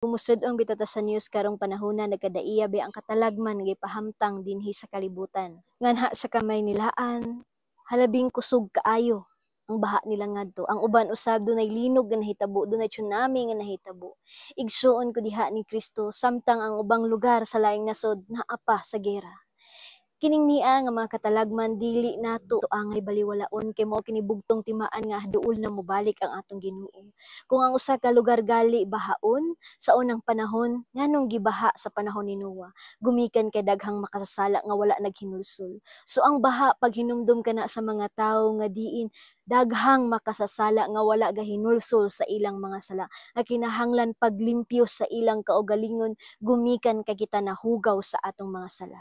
Gumusod ang bitata sa news karong panahona nagkadaiya be ang katalagman nga ipahamtang dinhi sa kalibutan. Nganha sa kamay nilaan, halabing kusog kaayo ang baha nila ngadto. Ang uban usab dunay linog nga nahitabo, dunay tsunami nga nahitabo. Igsuon ko diha ni Kristo samtang ang ubang lugar sa laing nasod naa pa sa gera. Kining niya nga mga katalagman dili nato angay baliwalaon kay mao kini bugtong timaan nga duol na mobalik ang atong Ginoo. Kung ang usa ka lugar gali bahaon sa unang panahon nganong gibaha sa panahon ni Noah, gumikan kay daghang makasasala nga wala naghinulsol. So ang baha pag hinumdum kana sa mga tawo nga diin daghang makasasala nga wala gahinulsol sa ilang mga sala. Nga kinahanglan paglimpyo sa ilang kaugalingon gumikan kay kita nahugaw sa atong mga sala.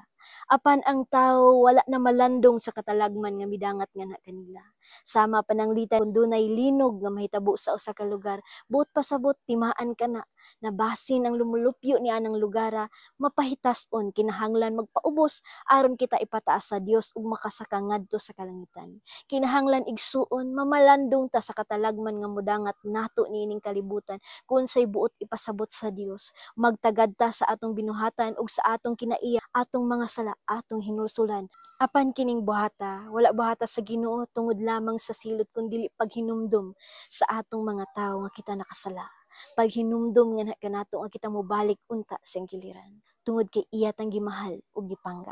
Apan ang tao wala na malandong sa katalagman nga midangat nga na kanila. Sama pananglitan kun dunay linog nga mahitabo sa usa ka lugar, buot pasabot timaan kana na basin ang lumulupyo ni anang lugara, mapahitas-on kinahanglan magpaubos aron kita ipataas sa Dios ug makasaka ngadto sa kalangitan. Kinahanglan igsuon mamalandong ta sa katalagman nga mudangat nato niining kalibutan kun say buot ipasabot sa Dios. Magtagad ta sa atong binuhatan ug sa atong kinaiya, atong mga sala, atong hinulsulan. Apan kining buhata, wala buhata sa Ginoo tungod lamang sa silot kundi paghinumdum sa atong mga tawo nga kita nakasala. Paghinumdum nga kanato nga kita mobalik unta sa giliran. Tungod kay iya tang gimahal ug gipangga.